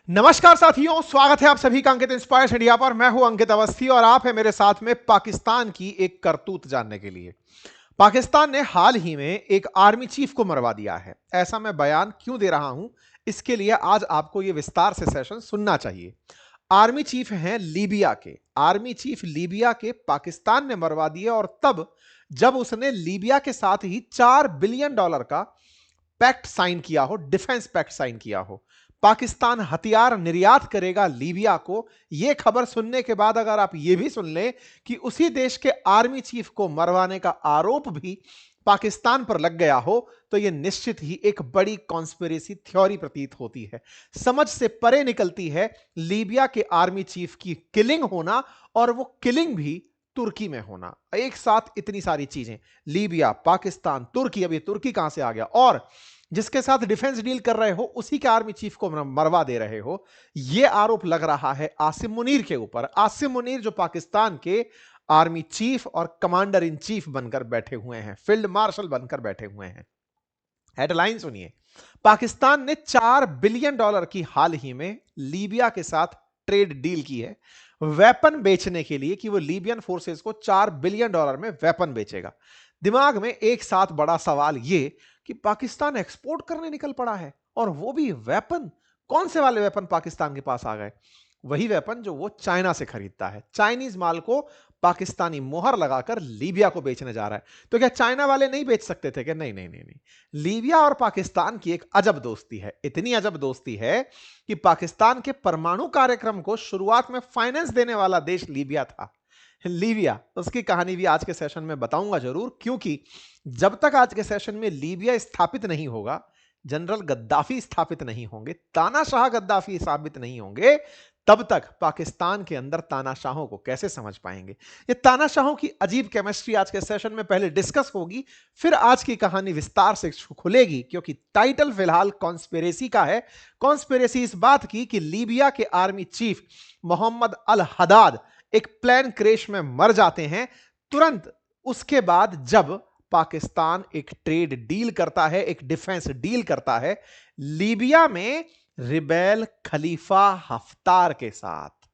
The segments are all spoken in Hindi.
नमस्कार साथियों, स्वागत है आप सभी का अंकित इंस्पायर्स इंडिया पर। मैं हूं अंकित अवस्थी और आप है मेरे साथ में पाकिस्तान की एक करतूत जानने के लिए। पाकिस्तान ने हाल ही में एक आर्मी चीफ को मरवा दिया है। ऐसा मैं बयान क्यों दे रहा हूं, इसके लिए आज आपको यह विस्तार से सेशन सुनना चाहिए। आर्मी चीफ हैं लीबिया के। आर्मी चीफ लीबिया के पाकिस्तान ने मरवा दिए, और तब जब उसने लीबिया के साथ ही $4 बिलियन का पैक्ट साइन किया हो, डिफेंस पैक्ट साइन किया हो। पाकिस्तान हथियार निर्यात करेगा लीबिया को। यह खबर सुनने के बाद अगर आप यह भी सुन लें कि उसी देश के आर्मी चीफ को मरवाने का आरोप भी पाकिस्तान पर लग गया हो, तो यह निश्चित ही एक बड़ी कॉन्स्पिरेसी थ्योरी प्रतीत होती है। समझ से परे निकलती है लीबिया के आर्मी चीफ की किलिंग होना, और वो किलिंग भी तुर्की में होना। एक साथ इतनी सारी चीजें, लीबिया, पाकिस्तान, तुर्की। अब ये तुर्की कहां से आ गया? और जिसके साथ डिफेंस डील कर रहे हो उसी के आर्मी चीफ को मरवा दे रहे हो। यह आरोप लग रहा है आसिम मुनीर के ऊपर। आसिम मुनीर जो पाकिस्तान के आर्मी चीफ और कमांडर इन चीफ बनकर बैठे हुए हैं, फील्ड मार्शल बनकर बैठे हुए हैं। हेडलाइन सुनिए। पाकिस्तान ने $4 बिलियन की हाल ही में लीबिया के साथ ट्रेड डील की है, वेपन बेचने के लिए, कि वो लीबियन फोर्सेस को $4 बिलियन में वेपन बेचेगा। दिमाग में एक साथ बड़ा सवाल यह कि पाकिस्तान एक्सपोर्ट करने निकल पड़ा है, और वो भी वेपन। कौन से वाले वेपन पाकिस्तान के पास आ गए? वही वेपन जो वो चाइना से खरीदता है। चाइनीज माल को पाकिस्तानी मोहर लगाकर लीबिया को बेचने जा रहा है। तो क्या चाइना वाले नहीं बेच सकते थे? क्या नहीं, नहीं, नहीं, नहीं। लीबिया और पाकिस्तान की एक अजब दोस्ती है। इतनी अजब दोस्ती है कि पाकिस्तान के परमाणु कार्यक्रम को शुरुआत में फाइनेंस देने वाला देश लीबिया था। लीबिया, उसकी कहानी भी आज के सेशन में बताऊंगा जरूर, क्योंकि जब तक आज के सेशन में लीबिया स्थापित नहीं होगा, जनरल गद्दाफी स्थापित नहीं होंगे, तानाशाह गद्दाफी स्थापित नहीं होंगे, तब तक पाकिस्तान के अंदर तानाशाहों को कैसे समझ पाएंगे? ये तानाशाहों की अजीब केमिस्ट्री आज के सेशन में पहले डिस्कस होगी, फिर आज की कहानी विस्तार से खुलेगी, क्योंकि टाइटल फिलहाल कॉन्स्पिरेसी का है। कॉन्स्पिरेसी इस बात की कि लीबिया के आर्मी चीफ मोहम्मद अल हदाद एक प्लेन क्रैश में मर जाते हैं। तुरंत उसके बाद जब पाकिस्तान एक ट्रेड डील करता है, एक डिफेंस डील करता है लीबिया में रिबेल खलीफा हफ्तार के साथ।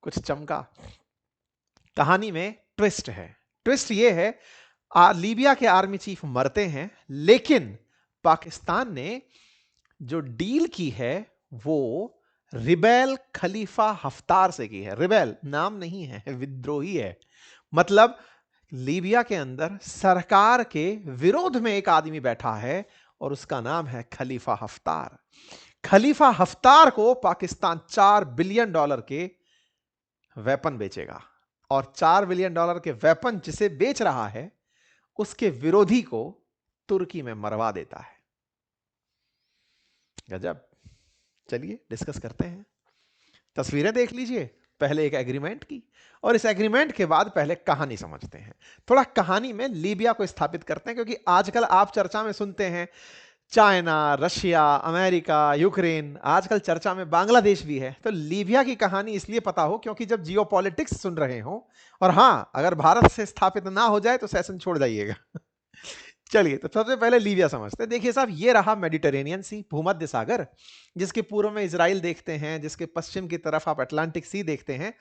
कुछ चमका? कहानी में ट्विस्ट है। ट्विस्ट यह है, लीबिया के आर्मी चीफ मरते हैं, लेकिन पाकिस्तान ने जो डील की है वो रिबेल खलीफा हफ्तार से की है। रिबेल नाम नहीं है, विद्रोही है। मतलब लीबिया के अंदर सरकार के विरोध में एक आदमी बैठा है, और उसका नाम है खलीफा हफ्तार। खलीफा हफ्तार को पाकिस्तान $4 बिलियन के वेपन बेचेगा, और $4 बिलियन के वेपन जिसे बेच रहा है उसके विरोधी को तुर्की में मरवा देता है। गजब। चलिए डिस्कस करते हैं। तस्वीरें देख लीजिए पहले एक एग्रीमेंट की, और इस एग्रीमेंट के बाद पहले कहानी समझते हैं। थोड़ा कहानी में लीबिया को स्थापित करते हैं, क्योंकि आजकल आप चर्चा में सुनते हैं चाइना, रशिया, अमेरिका, यूक्रेन, आजकल चर्चा में बांग्लादेश भी है। तो लीबिया की कहानी इसलिए पता हो क्योंकि जब जियोपॉलिटिक्स सुन रहे हो, और हां, अगर भारत से स्थापित ना हो जाए तो सेशन छोड़ जाइएगा। चलिए, तो सबसे पहले लीबिया समझते हैं। देखिए साहब, ये रहा मेडिटेरेनियन सी, भूमध्य सागर, जिसके पूर्व में इजराइल देखते हैं, जिसके पश्चिम की तरफ आप अटलांटिक सी देखते हैं।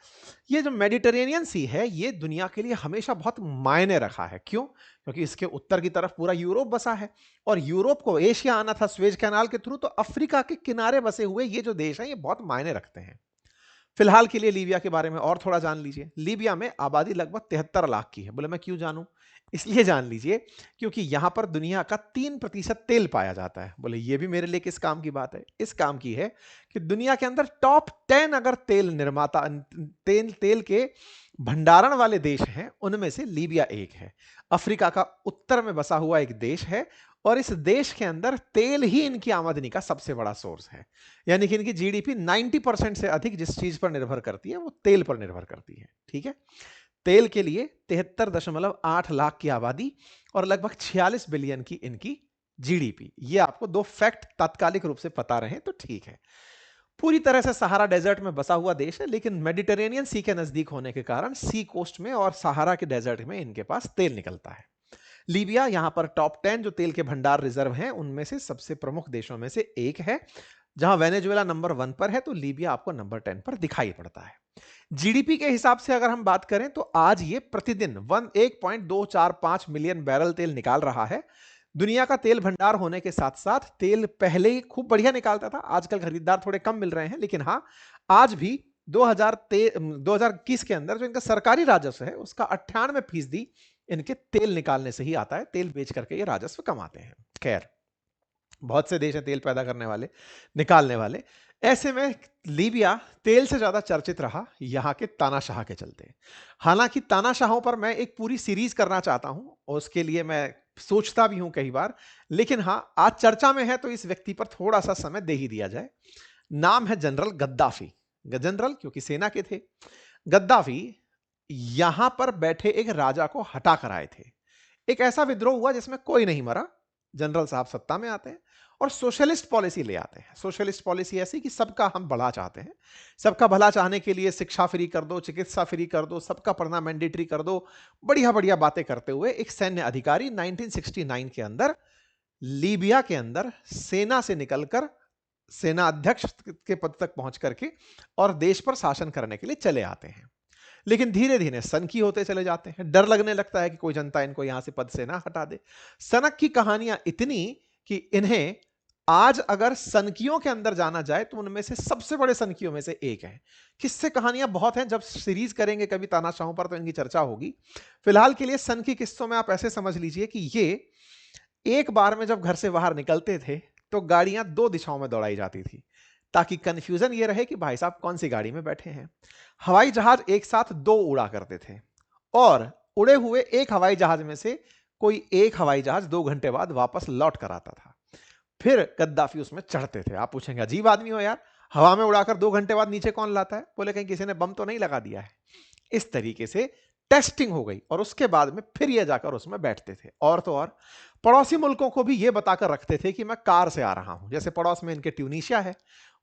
ये जो मेडिटेरेनियन सी है, ये दुनिया के लिए हमेशा बहुत मायने रखा है। क्यों? क्योंकि इसके उत्तर की तरफ पूरा यूरोप बसा है, और यूरोप को एशिया आना था स्वेज कैनाल के थ्रू, तो अफ्रीका के किनारे बसे हुए ये जो देश हैं, ये बहुत मायने रखते हैं। फिलहाल के लिए लीबिया के बारे में और थोड़ा जान लीजिए। लीबिया में आबादी लगभग 73 लाख की है। बोले मैं क्यों जानूं? इसलिए जान लीजिए क्योंकि यहां पर दुनिया का 3% तेल पाया जाता है। बोले ये भी मेरे लिए किस काम की बात है? इस काम की है कि दुनिया के अंदर टॉप 10 अगर तेल निर्माता, तेल के भंडारण वाले देश हैं, उनमें से लीबिया एक है। अफ्रीका का उत्तर में बसा हुआ एक देश है, और इस देश के अंदर तेल ही इनकी आमदनी का सबसे बड़ा सोर्स है। यानी कि इनकी जीडीपी 90% से अधिक जिस चीज पर निर्भर करती है वो तेल पर निर्भर करती है। ठीक है? तेल के लिए 73.8 लाख की आबादी और लगभग 46 बिलियन की इनकी जीडीपी। ये आपको दो फैक्ट तात्कालिक रूप से पता रहे तो ठीक है। पूरी तरह से सहारा डेजर्ट में बसा हुआ देश है, लेकिन मेडिटेरेनियन सी के नजदीक होने के कारण सी कोस्ट में और सहारा के डेजर्ट में इनके पास तेल निकलता है। लीबिया यहां पर टॉप 10 जो तेल के भंडार रिजर्व हैं उनमें से सबसे प्रमुख देशों में से एक है। जहां वेनेजुएला नंबर 1 पर है तो लीबिया आपको नंबर 10 पर दिखाई पड़ता है। जीडीपी के हिसाब से अगर हम बात करें तो आज ये प्रतिदिन 1.245 मिलियन बैरल तेल निकाल रहा है। दुनिया का तेल भंडार होने के साथ साथ तेल पहले ही खूब बढ़िया निकालता था, आजकल खरीदार थोड़े कम मिल रहे हैं, लेकिन हाँ, आज भी 2021 के अंदर जो इनका सरकारी राजस्व है उसका 98% इनके तेल निकालने से ही आता है। तेल बेच करके ये राजस्व कमाते हैं। खैर, बहुत से देश हैं तेल पैदा करने वाले, निकालने वाले। ऐसे में लीबिया तेल से ज्यादा चर्चित रहा यहां के तानाशाह के चलते। हालांकि तानाशाहों पर मैं एक पूरी सीरीज करना चाहता हूं और उसके लिए मैं सोचता भी हूं कई बार, लेकिन हां, आज चर्चा में है तो इस व्यक्ति पर थोड़ा सा समय दे ही दिया जाए। नाम है जनरल गद्दाफी। जनरल क्योंकि सेना के थे। गद्दाफी यहां पर बैठे एक राजा को हटा कर आए थे। एक ऐसा विद्रोह हुआ जिसमें कोई नहीं मरा। जनरल साहब सत्ता में आते हैं और सोशलिस्ट पॉलिसी ले आते हैं। सोशलिस्ट पॉलिसी ऐसी कि सबका हम भला चाहते हैं, सबका भला चाहने के लिए शिक्षा फ्री कर दो, चिकित्सा फ्री कर दो, सबका पढ़ना मैंडेटरी कर दो, बढ़िया बढ़िया बातें करते हुए एक सैन्य अधिकारी 1969 के अंदर लीबिया के अंदर सेना से निकलकर सेना अध्यक्ष के पद तक पहुंच करके और देश पर शासन करने के लिए चले आते हैं। लेकिन धीरे धीरे सनकी होते चले जाते हैं। डर लगने लगता है कि कोई जनता इनको यहां से पद से ना हटा दे। सनक की कहानियां इतनी कि इन्हें आज अगर सनकियों के अंदर जाना जाए तो उनमें से सबसे बड़े सनकियों में से एक है। किस्से कहानियां बहुत हैं, जब सीरीज करेंगे कभी तानाशाहों पर तो इनकी चर्चा होगी। फिलहाल के लिए सनकी किस्सों में आप ऐसे समझ लीजिए कि ये एक बार में जब घर से बाहर निकलते थे तो गाड़ियां 2 दिशाओं में दौड़ाई जाती थी ताकि कंफ्यूजन ये रहे कि भाई साहब कौन सी गाड़ी में बैठे हैं। हवाई जहाज एक साथ 2 उड़ा करते थे और उड़े हुए एक हवाई जहाज में से कोई एक हवाई जहाज 2 घंटे बाद वापस लौट कर आता था। फिर गद्दाफी उसमें चढ़ते थे। आप पूछेंगे अजीब आदमी हो यार, हवा में उड़ाकर 2 घंटे बाद नीचे कौन लाता है? बोले कहीं किसी ने बम तो नहीं लगा दिया है। इस तरीके से टेस्टिंग हो गई और उसके बाद में फिर ये जाकर उसमें बैठते थे। और तो और पड़ोसी मुल्कों को भी ये बताकर रखते थे कि मैं कार से आ रहा हूं। जैसे पड़ोस में इनके ट्यूनीशिया है,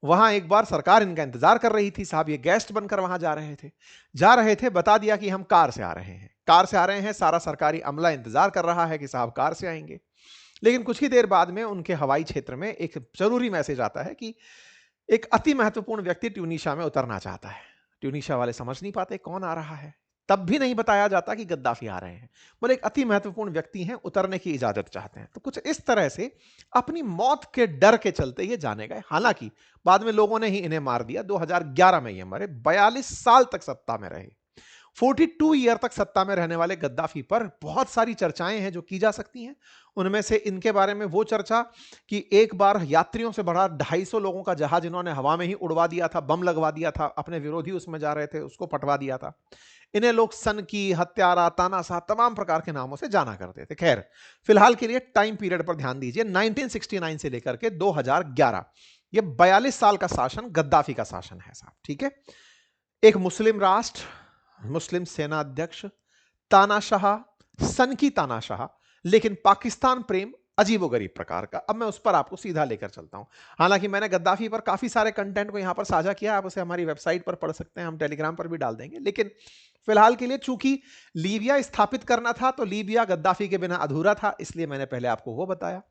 वहां एक बार सरकार इनका इंतजार कर रही थी, साहब ये गेस्ट बनकर वहां जा रहे थे, बता दिया कि हम कार से आ रहे हैं, कार से आ रहे हैं। सारा सरकारी अमला इंतजार कर रहा है कि साहब कार से आएंगे। लेकिन कुछ ही देर बाद में उनके हवाई क्षेत्र में एक जरूरी मैसेज आता है कि एक अति महत्वपूर्ण व्यक्ति ट्यूनीशिया में उतरना चाहता है। ट्यूनीशिया वाले समझ नहीं पाते कौन आ रहा है, तब भी नहीं बताया जाता कि गद्दाफी आ रहे हैं। बोले एक अति महत्वपूर्ण व्यक्ति हैं, उतरने की इजाजत चाहते हैं। तो कुछ इस तरह से अपनी मौत के डर के चलते ये जाने गए। हालांकि बाद में लोगों ने ही इन्हें मार दिया। 2011 में ये मरे। 42 साल तक सत्ता में रहे। 42 ईयर तक सत्ता में रहने वाले गद्दाफी पर बहुत सारी चर्चाएं हैं जो की जा सकती हैं। उनमें से इनके बारे में वो चर्चा कि एक बार यात्रियों से भरा 250 लोगों का जहाज इन्होंने हवा में ही उड़वा दिया था, बम लगवा दिया था, अपने विरोधी उसमें जा रहे थे उसको पटवा दिया था। इन्हें लोग सनकी, हत्यारा, तानाशाह तमाम प्रकार के नामों से जाना करते थे। खैर, फिलहाल के लिए टाइम पीरियड पर ध्यान दीजिए। 1969 से लेकर के 2011, ये 42 साल का शासन गद्दाफी का शासन है साहब। ठीक है, एक मुस्लिम राष्ट्र, मुस्लिम सेना अध्यक्ष, तानाशाह, सनकी तानाशाह, लेकिन पाकिस्तान प्रेम अजीबोगरीब प्रकार का। अब मैं उस पर आपको सीधा लेकर चलता हूं। हालांकि मैंने गद्दाफी पर काफी सारे कंटेंट को यहां पर साझा किया, आप उसे हमारी वेबसाइट पर पढ़ सकते हैं, हम टेलीग्राम पर भी डाल देंगे। लेकिन फिलहाल के लिए चूंकि लीबिया स्थापित करना था तो लीबिया गद्दाफी के बिना अधूरा था, इसलिए मैंने पहले आपको वो बताया।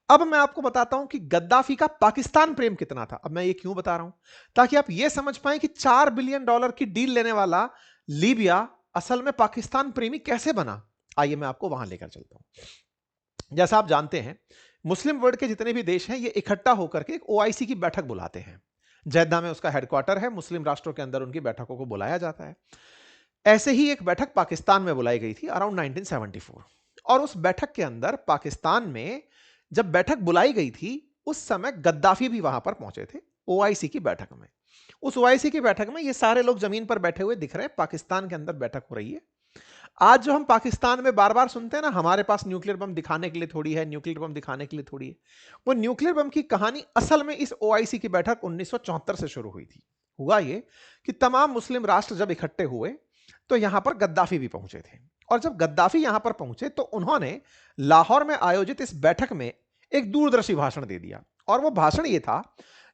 अब मैं आपको बताता हूं कि गद्दाफी का पाकिस्तान प्रेम कितना था। अब मैं ये क्यों बता रहा हूं, ताकि आप ये समझ पाएं कि $4 बिलियन की डील लेने वाला लीबिया असल में पाकिस्तान प्रेमी कैसे बना। आइए मैं आपको वहां लेकर चलता हूं। जैसा आप जानते हैं, मुस्लिम वर्ल्ड के जितने भी देश हैं ये इकट्ठा होकर के एक ओआईसी की बैठक बुलाते हैं। जद्दा में उसका हेडक्वार्टर है। मुस्लिम राष्ट्रों के अंदर उनकी बैठकों को बुलाया जाता है। ऐसे ही एक बैठक पाकिस्तान में बुलाई गई थी अराउंड 1974। और उस बैठक के अंदर पाकिस्तान में जब बैठक बुलाई गई थी उस समय गद्दाफी भी वहां पर पहुंचे थे ओआईसी की बैठक में। उस ओआईसी की बैठक में ये सारे लोग जमीन पर बैठे हुए दिख रहे हैं, पाकिस्तान के अंदर बैठक हो रही है। आज जो हम पाकिस्तान में बार बार सुनते हैं ना, हमारे पास न्यूक्लियर बम दिखाने के लिए थोड़ी है, न्यूक्लियर बम दिखाने के लिए थोड़ी है, वो न्यूक्लियर बम की कहानी असल में इस ओआईसी की बैठक 1974 से शुरू हुई थी। हुआ ये कि तमाम मुस्लिम राष्ट्र जब इकट्ठे हुए तो यहां पर गद्दाफी भी पहुंचे थे। और जब गद्दाफी यहां पर पहुंचे तो उन्होंने लाहौर में आयोजित इस बैठक में एक दूरदर्शी भाषण दे दिया। और वो भाषण ये था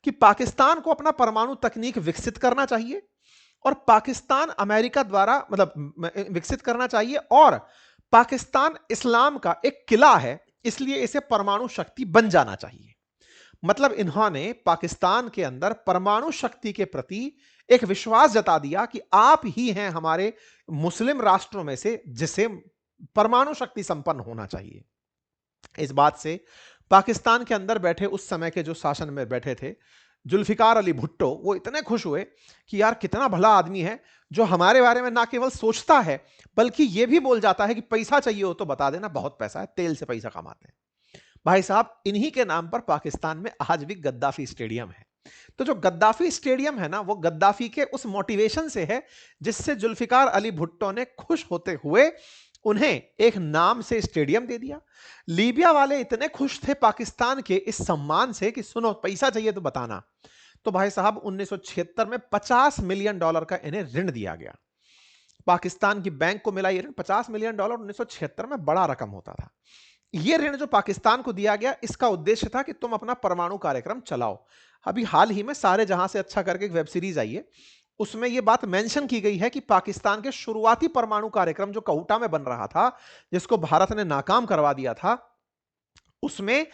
कि पाकिस्तान को अपना परमाणु तकनीक विकसित करना चाहिए और पाकिस्तान अमेरिका द्वारा विकसित करना चाहिए, और पाकिस्तान इस्लाम का एक किला है इसलिए इसे परमाणु शक्ति बन जाना चाहिए। मतलब इन्होंने पाकिस्तान के अंदर परमाणु शक्ति के प्रति एक विश्वास जता दिया कि आप ही हैं हमारे मुस्लिम राष्ट्रों में से जिसे परमाणु शक्ति संपन्न होना चाहिए। इस बात से पाकिस्तान के अंदर बैठे उस समय के जो शासन में बैठे थे जुल्फिकार अली भुट्टो, वो इतने खुश हुए कि यार कितना भला आदमी है जो हमारे बारे में ना केवल सोचता है बल्कि यह भी बोल जाता है कि पैसा चाहिए हो तो बता देना, बहुत पैसा है, तेल से पैसा कमाते हैं। भाई साहब, इन्हीं के नाम पर पाकिस्तान में आज भी गद्दाफी स्टेडियम है। तो जो गद्दाफी स्टेडियम है ना, वो गद्दाफी के उस मोटिवेशन से है जिससे जुल्फिकार अली भुट्टो ने खुश होते हुए उन्हें एक नाम से स्टेडियम दे दिया। लीबिया वाले इतने खुश थे पाकिस्तान के इस सम्मान से कि सुनो पैसा चाहिए तो बताना। तो भाई साहब 1976 में $50 मिलियन का इन्हें ऋण दिया गया। पाकिस्तान की बैंक को मिला ये ऋण। $50 मिलियन 1976 में बड़ा रकम होता था। ये ऋण जो पाकिस्तान को दिया गया, इसका उद्देश्य था कि तुम अपना परमाणु कार्यक्रम चलाओ। अभी हाल ही में सारे जहां से अच्छा करके एक वेब सीरीज आई है, उसमें यह बात मेंशन की गई है कि पाकिस्तान के शुरुआती परमाणु कार्यक्रम जो कहूटा में बन रहा था, जिसको भारत ने नाकाम करवा दिया था, उसमें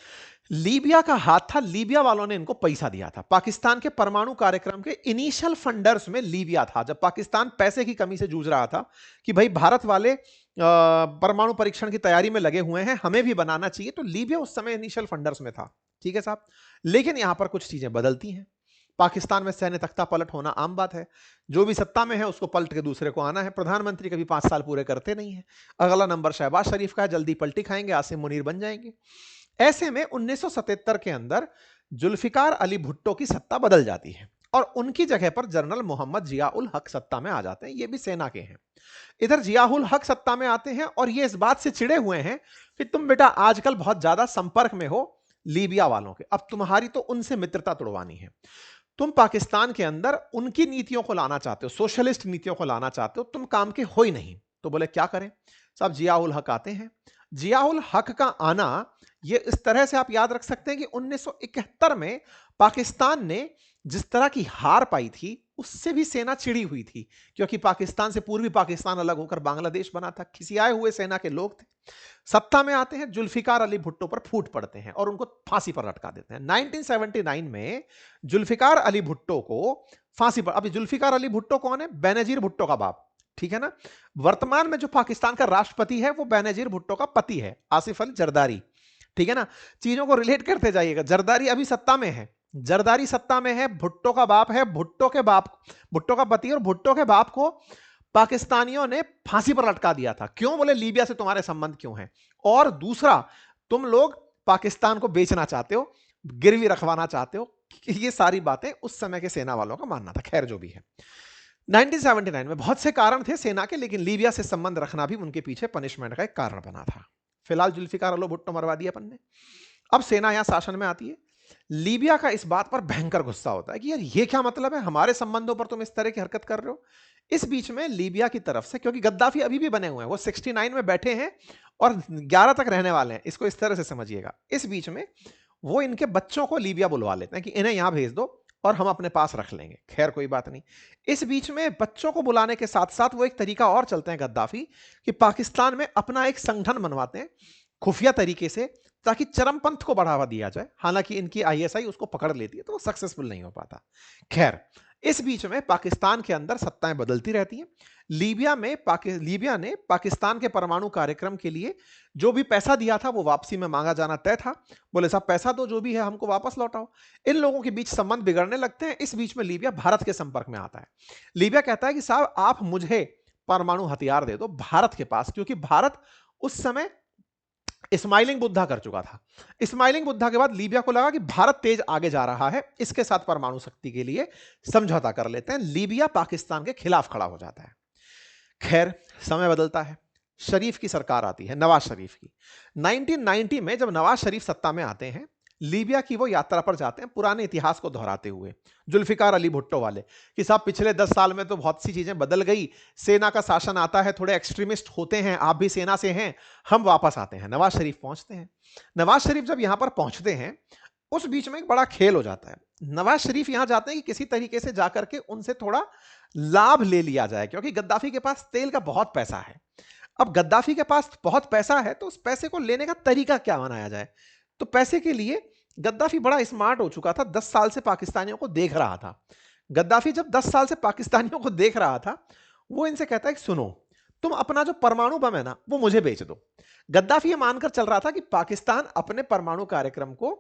लीबिया का हाथ था। लीबिया वालों ने इनको पैसा दिया था। पाकिस्तान के परमाणु कार्यक्रम के इनिशियल फंडर्स में लीबिया था। जब पाकिस्तान पैसे की कमी से जूझ रहा था कि भाई भारत वाले परमाणु परीक्षण की तैयारी में लगे हुए हैं, हमें भी बनाना चाहिए, तो लीबिया उस समय इनिशियल फंडर्स में था। ठीक है साहब, लेकिन यहां पर कुछ चीजें बदलती हैं। पाकिस्तान में सैन्य तख्ता पलट होना आम बात है। जो भी सत्ता में है उसको पलट के दूसरे को आना है। प्रधानमंत्री कभी 5 साल पूरे करते नहीं है। अगला नंबर शहबाज शरीफ का है, जल्दी पलटी खाएंगे, आसिम मुनीर बन जाएंगे। ऐसे में 1977 के अंदर जुल्फिकार अली भुट्टो की सत्ता बदल जाती है और उनकी जगह पर जनरल मोहम्मद जिया उल हक सत्ता में आ जाते हैं। ये भी सेना के हैं। इधर जिया उल हक सत्ता में आते हैं और ये इस बात से चिड़े हुए हैं कि तुम बेटा आजकल बहुत ज्यादा संपर्क में हो लीबिया वालों के, अब तुम्हारी तो उनसे मित्रता तोड़वानी है। तुम पाकिस्तान के अंदर उनकी नीतियों को लाना चाहते हो, सोशलिस्ट नीतियों को लाना चाहते हो, तुम काम के हो ही नहीं। तो बोले क्या करें साहब, जिया उल हक आते हैं। जिया उल हक का आना ये इस तरह से आप याद रख सकते हैं कि 1971 में पाकिस्तान ने जिस तरह की हार पाई थी उससे भी सेना चिड़ी हुई थी, क्योंकि पाकिस्तान से पूर्वी पाकिस्तान अलग होकर बांग्लादेश बना था। खिसियाए हुए सेना के लोग थे। सत्ता में आते हैं, जुल्फिकार अली भुट्टो पर फूट पड़ते हैं और उनको फांसी पर लटका देते हैं। 1979 में जुल्फिकार अली भुट्टो को फांसी पर, अभी जुल्फिकार अली भुट्टो कौन है? बेनजीर भुट्टो का बाप, ठीक है ना। वर्तमान में जो पाकिस्तान का राष्ट्रपति है वो बेनजीर भुट्टो का पति है, आसिफ अली जरदारी, ठीक है ना। चीजों को रिलेट करते जाइएगा। जरदारी अभी सत्ता में है, जरदारी सत्ता में है, भुट्टो का बाप है, भुट्टो का पति, और भुट्टो के बाप को पाकिस्तानियों ने फांसी पर लटका दिया था। क्यों? बोले लीबिया से तुम्हारे संबंध क्यों हैं, और दूसरा तुम लोग पाकिस्तान को बेचना चाहते हो, गिरवी रखवाना चाहते हो। ये सारी बातें उस समय के सेना वालों का मानना था। खैर जो भी है, 1979 में बहुत से कारण थे सेना के, लेकिन लीबिया से संबंध रखना भी उनके पीछे पनिशमेंट का एक कारण बना था। फिलहाल जुल्फिकार अली भुट्टो मरवा दिया अपन ने। अब सेना यहां शासन में आती है। लीबिया का इस बात पर भयंकर गुस्सा होता है कि यार ये क्या मतलब है, हमारे संबंधों पर तुम इस तरह की हरकत कर रहे हो। इस बीच में लीबिया की तरफ से, क्योंकि गद्दाफी अभी भी बने हुए हैं, वो 69 में बैठे हैं और 11 तक रहने वाले हैं, इसको इस तरह से समझिएगा। इस बीच में वो इनके बच्चों को लीबिया बुलवा लेते हैं कि इन्हें यहां भेज दो और हम अपने पास रख लेंगे। खैर कोई बात नहीं। इस बीच में बच्चों को बुलाने के साथ साथ वो एक तरीका और चलते हैं गद्दाफी कि पाकिस्तान में अपना एक संगठन बनवाते हैं खुफिया तरीके से, ताकि चरमपंथ को बढ़ावा दिया जाए। हालांकि इनकी आईएसआई उसको पकड़ लेती है तो वो सक्सेसफुल नहीं हो पाता। खैर इस बीच में पाकिस्तान के अंदर सत्ताएं बदलती रहती हैं। लीबिया ने पाकिस्तान के परमाणु कार्यक्रम के लिए जो भी पैसा दिया था वो वापसी में मांगा जाना तय था। बोले साहब पैसा तो जो भी है हमको वापस लौटाओ। इन लोगों के बीच संबंध बिगड़ने लगते हैं। इस बीच में लीबिया भारत के संपर्क में आता है। लीबिया कहता है कि साहब आप मुझे परमाणु हथियार दे दो भारत के पास, क्योंकि भारत उस समय स्माइलिंग बुद्धा कर चुका था। स्माइलिंग बुद्धा के बाद लीबिया को लगा कि भारत तेज आगे जा रहा है, इसके साथ परमाणु शक्ति के लिए समझौता कर लेते हैं। लीबिया पाकिस्तान के खिलाफ खड़ा हो जाता है। खैर समय बदलता है, शरीफ की सरकार आती है, नवाज शरीफ की। 1990 में जब नवाज शरीफ सत्ता में आते हैं, लीबिया की वो यात्रा पर जाते हैं पुराने इतिहास को दोहराते हुए, जुल्फिकार अली भुट्टो वाले, कि साहब पिछले 10 साल में तो बहुत सी चीजें बदल गई, सेना का शासन आता है, थोड़े एक्सट्रीमिस्ट होते हैं, आप भी सेना से हैं, हम वापस आते हैं। नवाज शरीफ पहुंचते हैं। नवाज शरीफ जब यहां पर पहुंचते हैं, उस बीच में एक बड़ा खेल हो जाता है। नवाज शरीफ यहां जाते हैं कि किसी तरीके से जाकर के उनसे थोड़ा लाभ ले लिया जाए, क्योंकि गद्दाफी के पास तेल का बहुत पैसा है। अब गद्दाफी के पास बहुत पैसा है तो उस पैसे को लेने का तरीका क्या बनाया जाए। तो पैसे के लिए गद्दाफी बड़ा स्मार्ट हो चुका था, 10 साल से पाकिस्तानियों को देख रहा था। गद्दाफी जब 10 साल से पाकिस्तानियों को देख रहा था, वो इनसे कहता है कि सुनो, तुम अपना जो परमाणु बम है ना, वो मुझे बेच दो। गद्दाफी ये मानकर चल रहा था कि पाकिस्तान अपने परमाणु कार्यक्रम को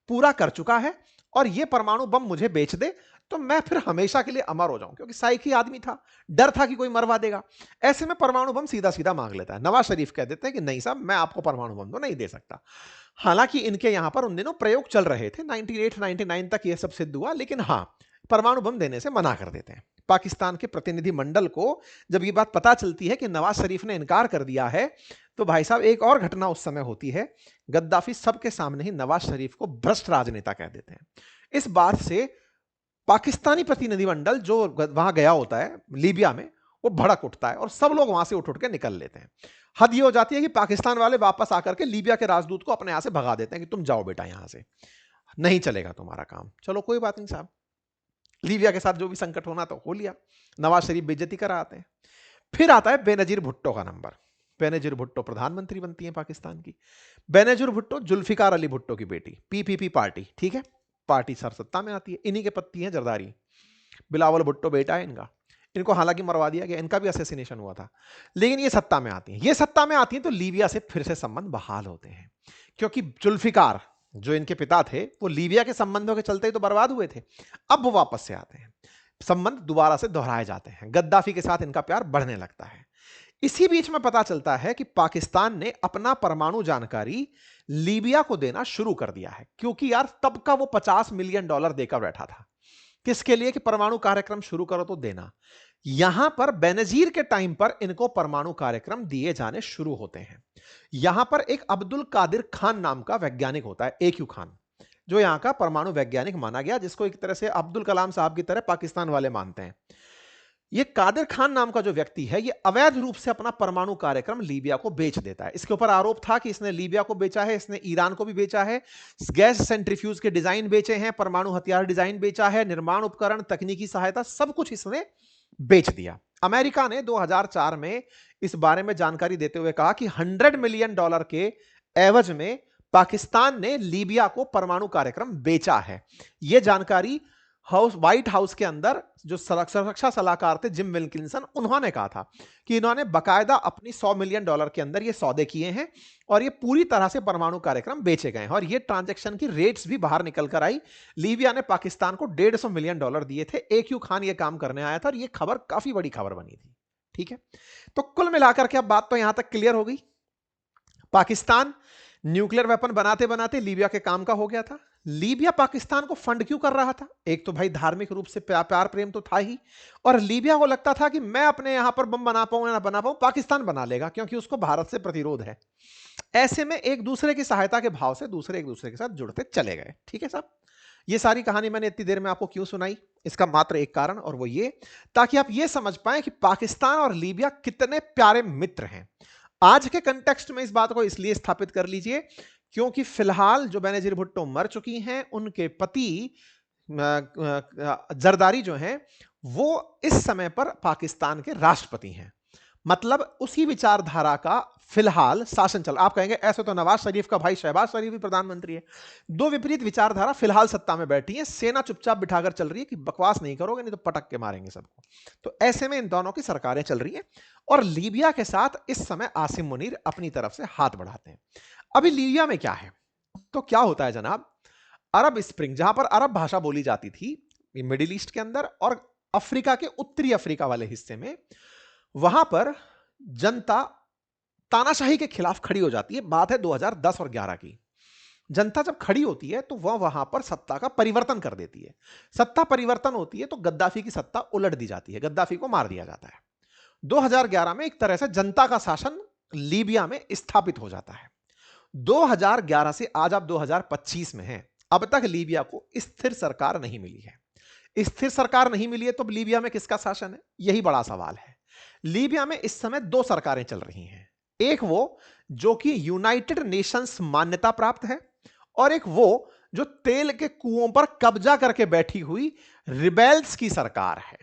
पूरा कर चुका है और ये परमाणु बम मुझे बेच दे तो मैं फिर हमेशा के लिए अमर हो जाऊं, क्योंकि साइकी आदमी था, डर था कि कोई मरवा देगा। ऐसे में परमाणु बम सीधा सीधा मांग लेता है। नवाज शरीफ कह देते हैं कि नहीं साहब, मैं आपको परमाणु बम तो नहीं दे सकता। हालांकि इनके यहां पर उन दिनों प्रयोग चल रहे थे, 98 99 तक यह सब सिद्ध हुआ, लेकिन हां, परमाणु बम देने से मना कर देते हैं। पाकिस्तान के प्रतिनिधि मंडल को जब यह बात पता चलती है कि नवाज शरीफ ने इनकार कर दिया है, तो भाई साहब एक और घटना उस समय होती है। गद्दाफी सबके सामने ही नवाज शरीफ को भ्रष्ट राजनेता कह देते हैं। इस बात से पाकिस्तानी प्रतिनिधिमंडल जो वहां गया होता है लीबिया में, वो भड़क उठता है और सब लोग वहां से उठ उठ के निकल लेते हैं। हद ये हो जाती है कि पाकिस्तान वाले वापस आकर के लीबिया के राजदूत को अपने यहां से भगा देते हैं कि तुम जाओ बेटा, यहां से नहीं चलेगा तुम्हारा काम। चलो कोई बात नहीं साहब, लीबिया के साथ जो भी संकट होना तो हो लिया, नवाज शरीफ बेइज्जती करा आते हैं। फिर आता है बेनजीर भुट्टो का नंबर। बेनजीर भुट्टो प्रधानमंत्री बनती है पाकिस्तान की। बेनजीर भुट्टो जुल्फिकार अली भुट्टो की बेटी, पीपीपी पार्टी, ठीक है, पार्टी सत्ता में आती है, इन्हीं के पत्ती हैं जरदारी। बिलावल भुट्टो बेटा है इनका। इनको हालांकि मरवा दिया गया, इनका भी असैसिनेशन हुआ था, लेकिन ये सत्ता में आती हैं। ये सत्ता में आती हैं तो लीबिया से फिर से संबंध बहाल होते हैं, क्योंकि जुल्फिकार जो इनके पिता थे वो लीबिया के संबंधों के चलते ही तो बर्बाद हुए थे। अब वो वापस से आते हैं, संबंध दोबारा से दोहराए जाते हैं, गद्दाफी के साथ इनका प्यार बढ़ने लगता है। इसी बीच में पता चलता है कि पाकिस्तान ने अपना परमाणु जानकारी लीबिया को देना शुरू कर दिया है, क्योंकि यार तब का वो $50 मिलियन देकर बैठा था। किसके लिए? कि परमाणु कार्यक्रम शुरू करो तो देना। यहां पर बेनजीर के टाइम पर इनको परमाणु कार्यक्रम दिए जाने शुरू होते हैं। यहां पर एक अब्दुल कादिर खान नाम का वैज्ञानिक होता है, AQ खान, जो यहां का परमाणु वैज्ञानिक माना गया, जिसको एक तरह से अब्दुल कलाम साहब की तरह पाकिस्तान वाले मानते हैं। ये कादिर खान नाम का जो व्यक्ति है, ये अवैध रूप से अपना परमाणु कार्यक्रम लीबिया को बेच देता है। इसके ऊपर आरोप था कि इसने लीबिया को बेचा है, इसने ईरान को भी बेचा है, गैस सेंट्रीफ्यूज के डिजाइन बेचे हैं, परमाणु हथियार डिजाइन बेचा है, निर्माण उपकरण, तकनीकी सहायता, सब कुछ इसने बेच दिया। अमेरिका ने 2004 में इस बारे में जानकारी देते हुए कहा कि $100 मिलियन के एवज में पाकिस्तान ने लीबिया को परमाणु कार्यक्रम बेचा है। यह जानकारी व्हाइट हाउस के अंदर जो सुरक्षा सलाहकार थे जिम विल्किंसन, उन्होंने कहा था कि इन्होंने बकायदा अपनी $100 मिलियन के अंदर ये सौदे किए हैं और ये पूरी तरह से परमाणु कार्यक्रम बेचे गए हैं। और ये ट्रांजैक्शन की रेट्स भी बाहर निकल कर आई। लीबिया ने पाकिस्तान को $150 मिलियन दिए थे। AQ खान ये काम करने आया था और ये खबर काफी बड़ी खबर बनी थी। ठीक है, तो कुल मिलाकर के अब बात तो यहां तक क्लियर हो गई। पाकिस्तान न्यूक्लियर वेपन बनाते बनाते लीबिया के काम का हो गया था। लीबिया पाकिस्तान को फंड क्यों कर रहा था? एक तो भाई धार्मिक रूप से प्यार प्रेम तो था ही, और लीबिया को लगता था कि मैं अपने यहां पर बम बना पाऊं या ना बना पाऊं, पाकिस्तान बना लेगा, क्योंकि उसको भारत से प्रतिरोध है। ऐसे में एक दूसरे की सहायता के भाव से दूसरे एक दूसरे के साथ जुड़ते चले गए। ठीक है साहब, ये सारी कहानी मैंने इतनी देर में आपको क्यों सुनाई? इसका मात्र एक कारण, और वो ये, ताकि आप ये समझ पाए कि पाकिस्तान और लीबिया कितने प्यारे मित्र हैं। आज के कंटेक्स्ट में इस बात को इसलिए स्थापित कर लीजिए क्योंकि फिलहाल जो बेनजीर भुट्टो मर चुकी हैं, उनके पति जरदारी जो हैं, वो इस समय पर पाकिस्तान के राष्ट्रपति हैं। मतलब उसी विचारधारा का फिलहाल शासन चल। आप कहेंगे ऐसे तो नवाज शरीफ का भाई शहबाज शरीफ भी प्रधानमंत्री है। दो विपरीत विचारधारा फिलहाल सत्ता में बैठी है, सेना चुपचाप बिठाकर चल रही है कि बकवास नहीं करोगे नहीं तो पटक के मारेंगे सबको। तो ऐसे में इन दोनों की सरकारें चल रही हैं और लीबिया के साथ इस समय आसिम मुनीर अपनी तरफ से हाथ बढ़ाते हैं। अभी लीबिया में क्या है? तो क्या होता है जनाब, अरब स्प्रिंग, जहां पर अरब भाषा बोली जाती थी मिडिल ईस्ट के अंदर और अफ्रीका के उत्तरी अफ्रीका वाले हिस्से में, वहां पर जनता तानाशाही के खिलाफ खड़ी हो जाती है। बात है 2010 और 11 की। जनता जब खड़ी होती है तो वह वहां पर सत्ता का परिवर्तन कर देती है। सत्ता परिवर्तन होती है तो गद्दाफी की सत्ता उलट दी जाती है, गद्दाफी को मार दिया जाता है। 2011 में एक तरह से जनता का शासन लीबिया में स्थापित हो जाता है। 2011 से आज आप 2025 में हैं, अब तक लीबिया को स्थिर सरकार नहीं मिली है। स्थिर सरकार नहीं मिली है तो लीबिया में किसका शासन है? यही बड़ा सवाल है। लीबिया में इस समय दो सरकारें चल रही हैं, एक वो जो कि यूनाइटेड नेशंस मान्यता प्राप्त है और एक वो जो तेल के कुओं पर कब्जा करके बैठी हुई रिबेल्स की सरकार है।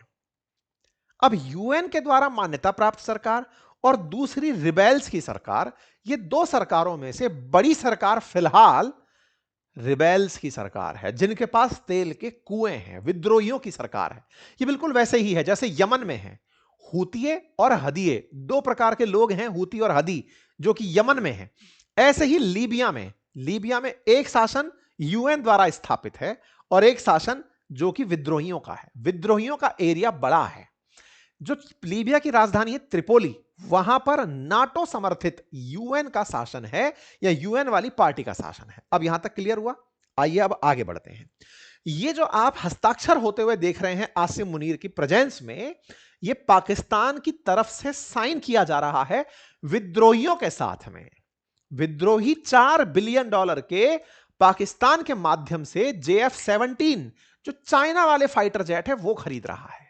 अब यूएन के द्वारा मान्यता प्राप्त सरकार और दूसरी रिबेल्स की सरकार, ये दो सरकारों में से बड़ी सरकार फिलहाल रिबेल्स की सरकार है, जिनके पास तेल के कुएं हैं, विद्रोहियों की सरकार है। ये बिल्कुल वैसे ही है जैसे यमन में है हूतिये और हदिये, दो प्रकार के लोग हैं, हूती और हदी, जो कि यमन में है। ऐसे ही लीबिया में एक शासन यूएन द्वारा स्थापित है और एक शासन जो कि विद्रोहियों का है। विद्रोहियों का एरिया बड़ा है। जो लीबिया की राजधानी है त्रिपोली, वहां पर नाटो समर्थित यूएन का शासन है या यूएन वाली पार्टी का शासन है। अब यहां तक क्लियर हुआ? आइए अब आगे बढ़ते हैं। ये जो आप हस्ताक्षर होते हुए देख रहे हैं आसिम मुनीर की प्रेजेंस में, ये पाकिस्तान की तरफ से साइन किया जा रहा है विद्रोहियों के साथ में। विद्रोही $4 बिलियन के पाकिस्तान के माध्यम से JF-17 जो चाइना वाले फाइटर जेट है वो खरीद रहा है।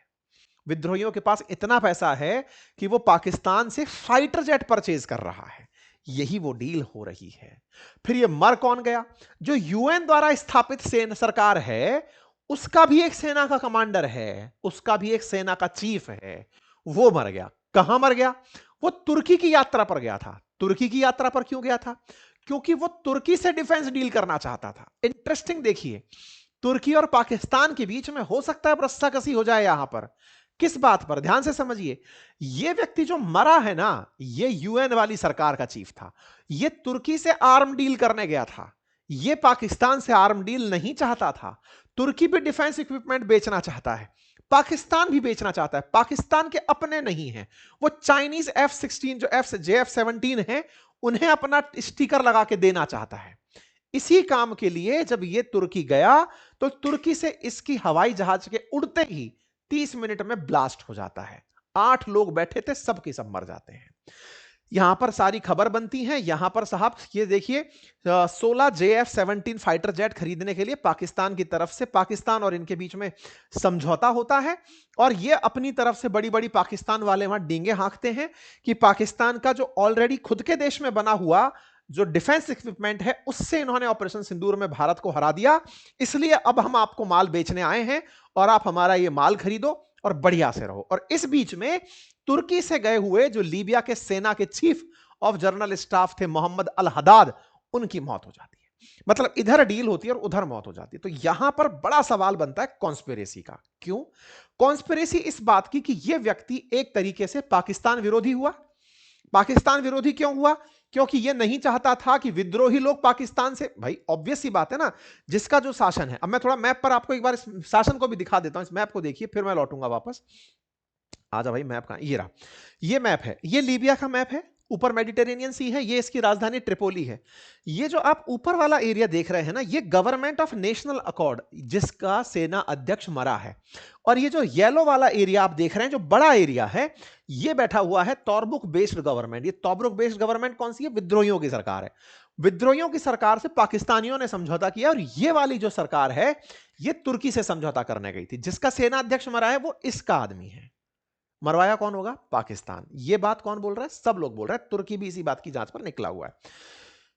विद्रोहियों के पास इतना पैसा है कि वो पाकिस्तान से फाइटर जेट परचेज कर रहा है। यही वो डील हो रही है। फिर ये मर कौन गया? जो यूएन द्वारा स्थापित सेना सरकार है, उसका भी एक सेना का कमांडर है, उसका भी एक सेना का चीफ है, वो मर गया। कहां मर गया? वो तुर्की की यात्रा पर गया था। तुर्की की यात्रा पर क्यों गया था? क्योंकि वो तुर्की से डिफेंस डील करना चाहता था। इंटरेस्टिंग देखिए, तुर्की और पाकिस्तान के बीच में हो सकता है रस्साकसी हो जाए यहां पर। किस बात पर? ध्यान से समझिए। यह व्यक्ति जो मरा है ना, यह यूएन वाली सरकार का चीफ था। यह तुर्की से आर्म डील करने गया था। यह पाकिस्तान से आर्म डील नहीं चाहता था। तुर्की भी डिफेंस इक्विपमेंट बेचना चाहता है, पाकिस्तान भी बेचना चाहता है। पाकिस्तान के अपने नहीं है, वो चाइनीज F-16 जो JF-17 है, उन्हें अपना स्टिकर लगा के देना चाहता है। इसी काम के लिए जब यह तुर्की गया तो तुर्की से इसकी हवाई जहाज के उड़ते ही 30 मिनट में ब्लास्ट हो जाता है। 8 लोग बैठे थे, सब के सब मर जाते हैं। यहां पर सारी खबर बनती है। यहां पर साहब ये देखिए, 16 JF-17 फाइटर जेट खरीदने के लिए पाकिस्तान की तरफ से, पाकिस्तान और इनके बीच में समझौता होता है। और ये अपनी तरफ से बड़ी बड़ी पाकिस्तान वाले वहां डींगे हाँकते हैं कि पाकिस्तान का जो ऑलरेडी खुद के देश में बना हुआ जो डिफेंस इक्विपमेंट है, उससे इन्होंने ऑपरेशन सिंदूर में भारत को हरा दिया, इसलिए अब हम आपको माल बेचने आए हैं और आप हमारा ये माल खरीदो और बढ़िया से रहो। और इस बीच में तुर्की से गए हुए जो लीबिया के सेना के चीफ ऑफ जनरल स्टाफ थे मोहम्मद अल हदाद, उनकी मौत हो जाती है। मतलब इधर डील होती है और उधर मौत हो जाती है। तो यहां पर बड़ा सवाल बनता है कॉन्स्पिरेसी का। क्यों कॉन्स्पिरेसी? इस बात की कि यह व्यक्ति एक तरीके से पाकिस्तान विरोधी हुआ। पाकिस्तान विरोधी क्यों हुआ? क्योंकि यह नहीं चाहता था कि विद्रोही लोग पाकिस्तान से, भाई ऑब्वियस सी बात है ना, जिसका जो शासन है। अब मैं थोड़ा मैप पर आपको एक बार इस शासन को भी दिखा देता हूं। इस मैप को देखिए, फिर मैं लौटूंगा वापस। आजा भाई, मैप कहां? ये रहा, ये मैप है। ये लीबिया का मैप है। ऊपर मेडिटेरेनियन सी है, ये इसकी राजधानी ट्रिपोली है। ये जो आप ऊपर वाला एरिया देख रहे हैं ना, ये गवर्नमेंट ऑफ नेशनल अकॉर्ड, जिसका सेना अध्यक्ष मरा है। और ये जो येलो वाला एरिया आप देख रहे हैं, जो बड़ा एरिया है, ये बैठा हुआ है तोब्रुक बेस्ड गवर्नमेंट। ये तोब्रुक बेस्ड गवर्नमेंट कौन सी है? विद्रोहियों की सरकार है। विद्रोहियों की सरकार से पाकिस्तानियों ने समझौता किया और ये वाली जो सरकार है, ये तुर्की से समझौता करने गई थी। जिसका सेना अध्यक्ष मरा है वो इसका आदमी है। मरवाया कौन होगा? पाकिस्तान। यह बात कौन बोल रहा है? सब लोग बोल रहे हैं। तुर्की भी इसी बात की जांच पर निकला हुआ है।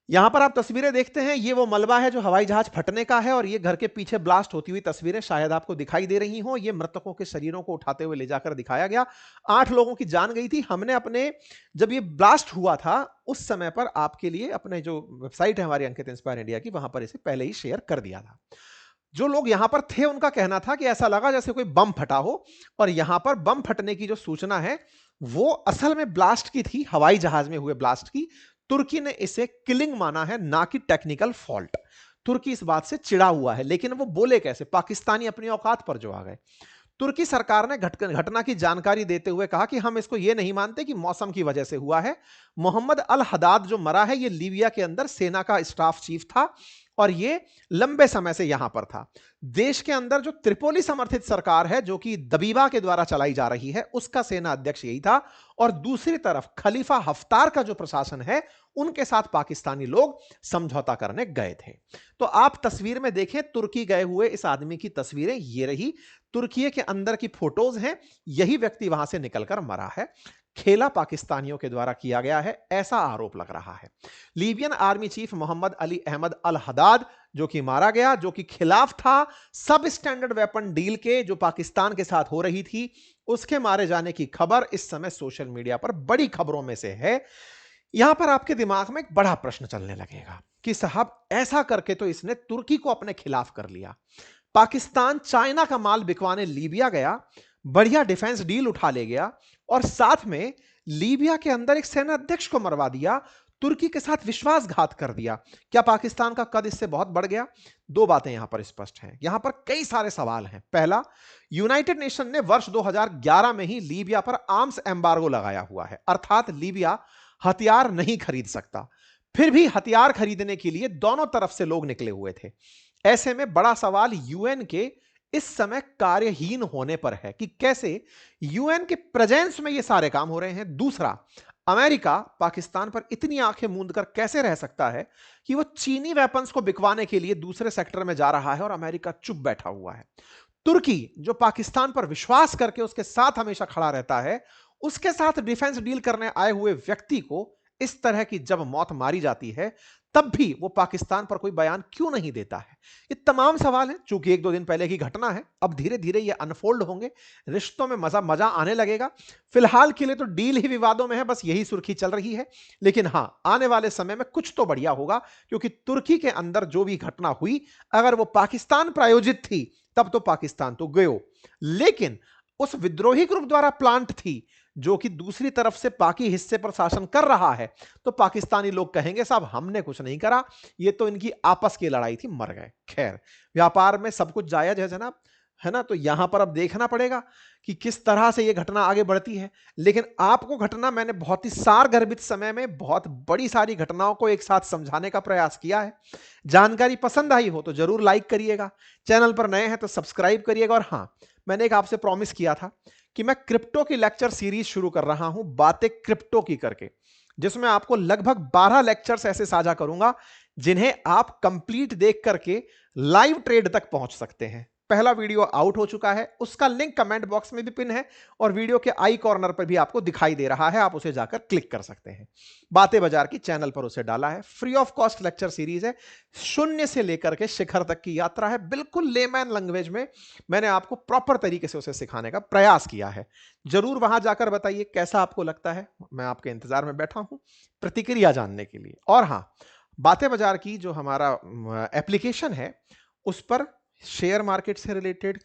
यहां पर आप तस्वीरें देखते हैं, ये वो मलबा है जो हवाई जहाज फटने का है, और ये घर के पीछे ब्लास्ट होती हुई तस्वीरें शायद आपको दिखाई दे रही हो। ये मृतकों के शरीरों को उठाते हुए ले जाकर दिखाया गया। 8 लोगों की जान गई थी। हमने अपने, जब ये ब्लास्ट हुआ था उस समय पर आपके लिए अपने जो वेबसाइट है हमारी अंकित इंस्पायर इंडिया की, वहां पर इसे पहले ही शेयर कर दिया था। जो लोग यहां पर थे उनका कहना था कि ऐसा लगा जैसे कोई बम फटा हो, और यहां पर बम फटने की जो सूचना है वो असल में ब्लास्ट की थी, हवाई जहाज में हुए ब्लास्ट की। तुर्की ने इसे किलिंग माना है, ना कि टेक्निकल फॉल्ट। तुर्की इस बात से चिढ़ा हुआ है, लेकिन वो बोले कैसे? पाकिस्तानी अपनी औकात पर जो आ गए। तुर्की सरकार ने घटना की जानकारी देते हुए कहा कि हम इसको ये नहीं मानते कि मौसम की वजह से हुआ है। मोहम्मद अल हदाद जो मरा है, ये लीबिया के अंदर सेना का स्टाफ चीफ था और ये लंबे समय से यहां पर था। देश के अंदर जो त्रिपोली समर्थित सरकार है, जो कि दबीबा के द्वारा चलाई जा रही है, उसका सेना अध्यक्ष यही था। और दूसरी तरफ खलीफा हफ्तार का जो प्रशासन है, उनके साथ पाकिस्तानी लोग समझौता करने गए थे। तो आप तस्वीर में देखें, तुर्की गए हुए इस आदमी की तस्वीरें ये रही। तुर्की के अंदर की फोटोज हैं। यही व्यक्ति वहां से निकलकर मरा है। खेला पाकिस्तानियों के द्वारा किया गया है, ऐसा आरोप लग रहा है। Libyan army chief Mohammed Ali Ahmed al Haddad जो कि मारा गया, जो कि खिलाफ था सब स्टैंडर्ड वेपन डील के जो पाकिस्तान के साथ हो रही थी, उसके मारे जाने की खबर इस समय सोशल मीडिया पर बड़ी खबरों में से है। यहां पर आपके दिमाग में एक बड़ा प्रश्न चलने लगेगा कि साहब ऐसा करके तो इसने तुर्की को अपने खिलाफ कर लिया। पाकिस्तान चाइना का माल बिकवाने लीबिया गया, बढ़िया डिफेंस डील उठा ले गया और साथ में लीबिया के अंदर एक सेना अध्यक्ष को मरवा दिया, तुर्की के साथ विश्वासघात कर दिया। क्या पाकिस्तान का कद इससे बहुत बढ़ गया? दो बातें यहां पर स्पष्ट हैं। यहां पर कई सारे सवाल हैं। पहला, यूनाइटेड नेशन ने वर्ष 2011 में ही लीबिया पर आर्म्स एम्बार्गो लगाया हुआ है, अर्थात लीबिया हथियार नहीं खरीद सकता। फिर भी हथियार खरीदने के लिए दोनों तरफ से लोग निकले हुए थे। ऐसे में बड़ा सवाल यूएन के इस समय कार्यहीन होने पर है कि कैसे यूएन के प्रेजेंस में ये सारे काम हो रहे हैं। दूसरा, अमेरिका पाकिस्तान पर इतनी आंखें मूंद कर कैसे रह सकता है कि वो चीनी वेपन्स को बिकवाने के लिए दूसरे सेक्टर में जा रहा है और अमेरिका चुप बैठा हुआ है। तुर्की जो पाकिस्तान पर विश्वास करके उसके साथ हमेशा खड़ा रहता है, उसके साथ डिफेंस डील करने आए हुए व्यक्ति को इस तरह की जब मौत मारी जाती है, तब भी वो पाकिस्तान पर कोई बयान क्यों नहीं देता है? ये तमाम सवाल हैं। चूंकि एक दो दिन पहले की घटना है, अब धीरे धीरे ये अनफोल्ड होंगे, रिश्तों में मजा मजा आने लगेगा। फिलहाल के लिए तो डील ही विवादों में है, बस यही सुर्खी चल रही है। लेकिन हां, आने वाले समय में कुछ तो बढ़िया होगा, क्योंकि तुर्की के अंदर जो भी घटना हुई, अगर वो पाकिस्तान प्रायोजित थी तब तो पाकिस्तान तो गयो, लेकिन उस विद्रोही ग्रुप द्वारा प्लांट थी जो कि दूसरी तरफ से पाकि हिस्से पर शासन कर रहा है, तो पाकिस्तानी लोग कहेंगे साहब हमने कुछ नहीं करा, ये तो इनकी आपस की लड़ाई थी, मर गए। खैर, व्यापार में सब कुछ जायज है जनाब, है ना? तो यहां पर अब देखना पड़ेगा कि किस तरह से ये घटना आगे बढ़ती है। लेकिन आपको घटना, मैंने बहुत ही सारगर्भित समय में बहुत बड़ी सारी घटनाओं को एक साथ समझाने का प्रयास किया है। जानकारी पसंद आई हो तो जरूर लाइक करिएगा, चैनल पर नए हैं तो सब्सक्राइब करिएगा। और हां, मैंने एक आपसे प्रॉमिस किया था कि मैं क्रिप्टो की लेक्चर सीरीज शुरू कर रहा हूं, बातें क्रिप्टो की करके, जिसमें आपको लगभग 12 लेक्चर्स ऐसे साझा करूंगा जिन्हें आप कंप्लीट देख करके लाइव ट्रेड तक पहुंच सकते हैं। पहला वीडियो आउट हो चुका है, उसका लिंक कमेंट बॉक्स में भी पिन है और वीडियो के आई कॉर्नर पर भी आपको दिखाई दे रहा है, आप उसे जाकर क्लिक कर सकते हैं। बातें बाजार की चैनल पर उसे डाला है, free of cost lecture series है, शून्य से लेकर के शिखर तक की यात्रा है, बिल्कुल लेमैन लैंग्वेज में मैंने आपको प्रॉपर तरीके से उसे सिखाने का प्रयास किया है। जरूर वहां जाकर बताइए कैसा आपको लगता है, मैं आपके इंतजार में बैठा हूं प्रतिक्रिया जानने के लिए। और हां, बातें बाजार की जो हमारा एप्लीकेशन है, उस पर शेयर मार्केट से रिलेटेड,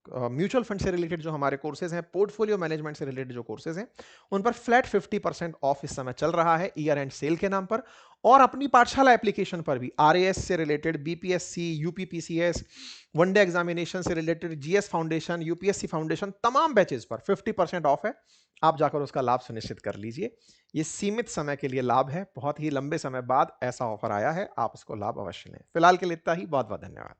म्यूचुअल फंड से रिलेटेड जो हमारे कोर्सेज हैं, पोर्टफोलियो मैनेजमेंट से रिलेटेड जो कोर्सेज हैं, उन पर फ्लैट 50% ऑफ इस समय चल रहा है ईयर एंड सेल के नाम पर। और अपनी पाठशाला एप्लीकेशन पर भी आरएएस से related, BPSC, UPPCS, one day examination से related, GS foundation, UPSC foundation, तमाम बैचेस पर 50% ऑफ है। आप जाकर उसका लाभ सुनिश्चित कर लीजिए। ये सीमित समय के लिए लाभ है, बहुत ही लंबे समय बाद ऐसा ऑफर आया है, आप उसको लाभ अवश्य लें। फिलहाल के लिए इतना ही, बहुत बहुत धन्यवाद।